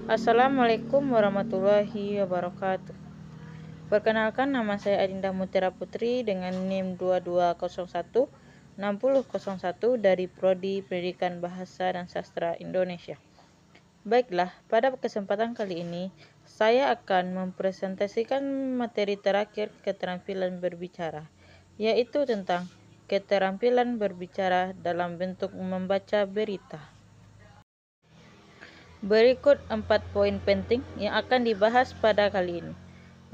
Assalamualaikum warahmatullahi wabarakatuh. Perkenalkan, nama saya Adinda Mutiara Putri dengan NIM 2201 6001 dari Prodi Pendidikan Bahasa dan Sastra Indonesia. Baiklah, pada kesempatan kali ini saya akan mempresentasikan materi terakhir keterampilan berbicara, yaitu tentang keterampilan berbicara dalam bentuk membaca berita. Berikut 4 poin penting yang akan dibahas pada kali ini.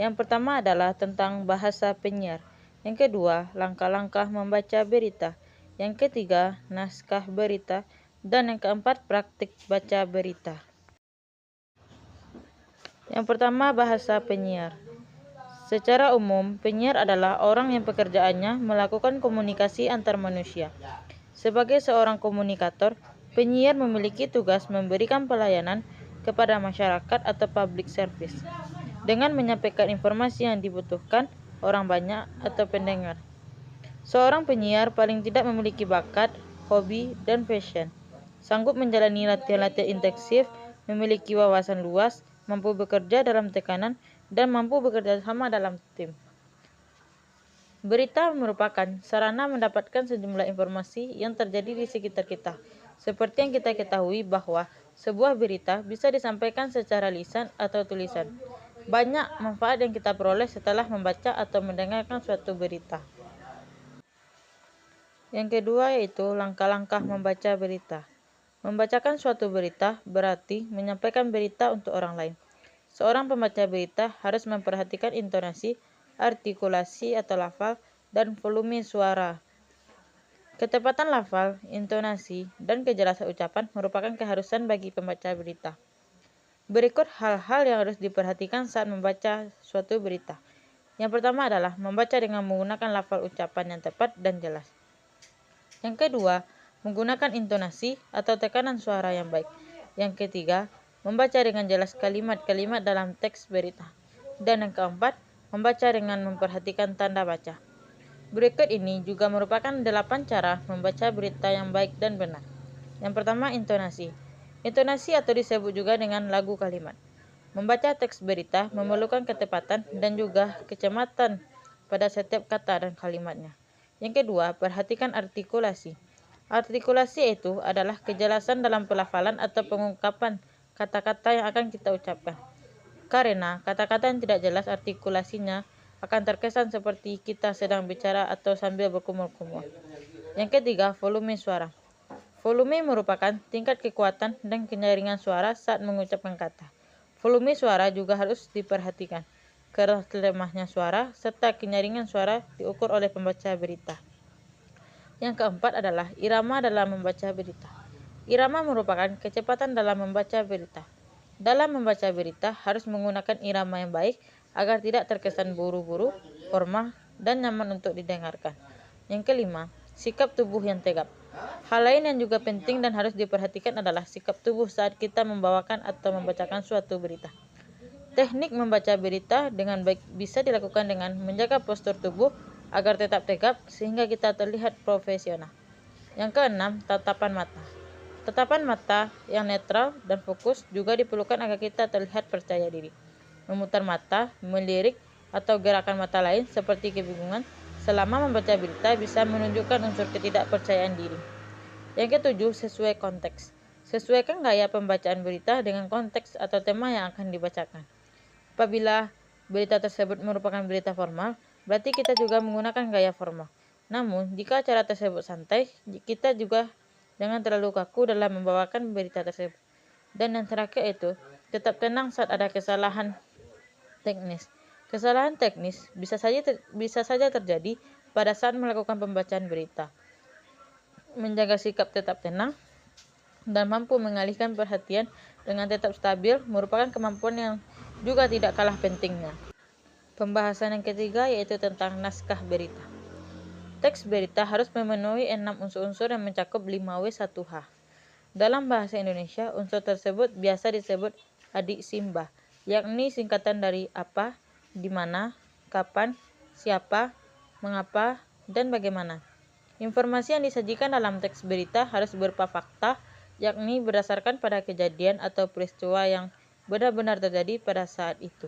Yang pertama adalah tentang bahasa penyiar. Yang kedua, langkah-langkah membaca berita. Yang ketiga, naskah berita. Dan yang keempat, praktik baca berita. Yang pertama, bahasa penyiar. Secara umum, penyiar adalah orang yang pekerjaannya melakukan komunikasi antar manusia. Sebagai seorang komunikator, penyiar memiliki tugas memberikan pelayanan kepada masyarakat atau public service dengan menyampaikan informasi yang dibutuhkan orang banyak atau pendengar. Seorang penyiar paling tidak memiliki bakat, hobi, dan passion, sanggup menjalani latihan-latihan intensif, memiliki wawasan luas, mampu bekerja dalam tekanan, dan mampu bekerja sama dalam tim. Berita merupakan sarana mendapatkan sejumlah informasi yang terjadi di sekitar kita. Seperti yang kita ketahui bahwa sebuah berita bisa disampaikan secara lisan atau tulisan. Banyak manfaat yang kita peroleh setelah membaca atau mendengarkan suatu berita. Yang kedua yaitu langkah-langkah membaca berita. Membacakan suatu berita berarti menyampaikan berita untuk orang lain. Seorang pembaca berita harus memperhatikan intonasi, artikulasi atau lafal, dan volume suara. Ketepatan lafal, intonasi, dan kejelasan ucapan merupakan keharusan bagi pembaca berita. Berikut hal-hal yang harus diperhatikan saat membaca suatu berita. Yang pertama adalah membaca dengan menggunakan lafal ucapan yang tepat dan jelas. Yang kedua, menggunakan intonasi atau tekanan suara yang baik. Yang ketiga, membaca dengan jelas kalimat-kalimat dalam teks berita. Dan yang keempat, membaca dengan memperhatikan tanda baca. Berikut ini juga merupakan 8 cara membaca berita yang baik dan benar. Yang pertama, intonasi. Intonasi atau disebut juga dengan lagu kalimat. Membaca teks berita memerlukan ketepatan dan juga kecermatan pada setiap kata dan kalimatnya. Yang kedua, perhatikan artikulasi. Artikulasi itu adalah kejelasan dalam pelafalan atau pengungkapan kata-kata yang akan kita ucapkan. Karena kata-kata yang tidak jelas artikulasinya akan terkesan seperti kita sedang bicara atau sambil berkumur-kumur. Yang ketiga, volume suara. Volume merupakan tingkat kekuatan dan kenyaringan suara saat mengucapkan kata. Volume suara juga harus diperhatikan. Keras lemahnya suara serta kenyaringan suara diukur oleh pembaca berita. Yang keempat adalah irama dalam membaca berita. Irama merupakan kecepatan dalam membaca berita. Dalam membaca berita harus menggunakan irama yang baik agar tidak terkesan buru-buru, formal, dan nyaman untuk didengarkan. Yang kelima, sikap tubuh yang tegap. Hal lain yang juga penting dan harus diperhatikan adalah sikap tubuh saat kita membawakan atau membacakan suatu berita. Teknik membaca berita dengan baik bisa dilakukan dengan menjaga postur tubuh agar tetap tegap sehingga kita terlihat profesional. Yang keenam, tatapan mata. Tatapan mata yang netral dan fokus juga diperlukan agar kita terlihat percaya diri. Memutar mata, melirik, atau gerakan mata lain seperti kebingungan selama membaca berita bisa menunjukkan unsur ketidakpercayaan diri. Yang ketujuh, sesuai konteks. Sesuaikan gaya pembacaan berita dengan konteks atau tema yang akan dibacakan. Apabila berita tersebut merupakan berita formal, berarti kita juga menggunakan gaya formal. Namun, jika acara tersebut santai, kita juga jangan terlalu kaku dalam membawakan berita tersebut. Dan yang terakhir itu, tetap tenang saat ada kesalahan teknis. Kesalahan teknis bisa saja terjadi pada saat melakukan pembacaan berita. Menjaga sikap tetap tenang dan mampu mengalihkan perhatian dengan tetap stabil merupakan kemampuan yang juga tidak kalah pentingnya. Pembahasan yang ketiga yaitu tentang naskah berita. Teks berita harus memenuhi 6 unsur-unsur yang mencakup 5W1H. Dalam bahasa Indonesia, unsur tersebut biasa disebut adik simbah, yakni singkatan dari apa, di mana, kapan, siapa, mengapa, dan bagaimana. Informasi yang disajikan dalam teks berita harus berupa fakta, yakni berdasarkan pada kejadian atau peristiwa yang benar-benar terjadi pada saat itu.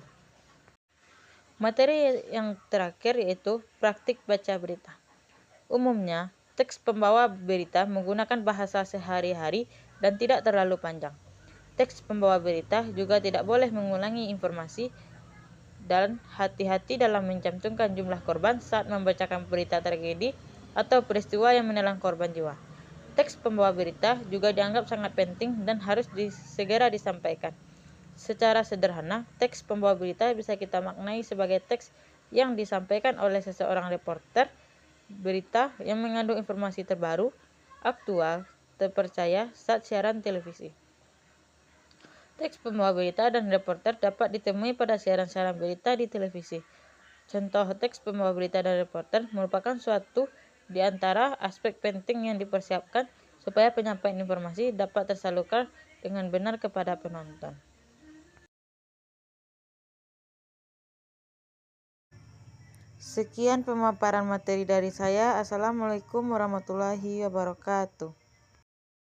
Materi yang terakhir yaitu praktik baca berita. Umumnya, teks pembawa berita menggunakan bahasa sehari-hari dan tidak terlalu panjang. Teks pembawa berita juga tidak boleh mengulangi informasi dan hati-hati dalam mencantumkan jumlah korban saat membacakan berita tragedi atau peristiwa yang menelan korban jiwa. Teks pembawa berita juga dianggap sangat penting dan harus segera disampaikan. Secara sederhana, teks pembawa berita bisa kita maknai sebagai teks yang disampaikan oleh seseorang reporter berita yang mengandung informasi terbaru, aktual, terpercaya saat siaran televisi. Teks pembawa berita dan reporter dapat ditemui pada siaran-siaran berita di televisi. Contoh teks pembawa berita dan reporter merupakan suatu di antara aspek penting yang dipersiapkan supaya penyampaian informasi dapat tersalurkan dengan benar kepada penonton. Sekian pemaparan materi dari saya. Assalamualaikum warahmatullahi wabarakatuh.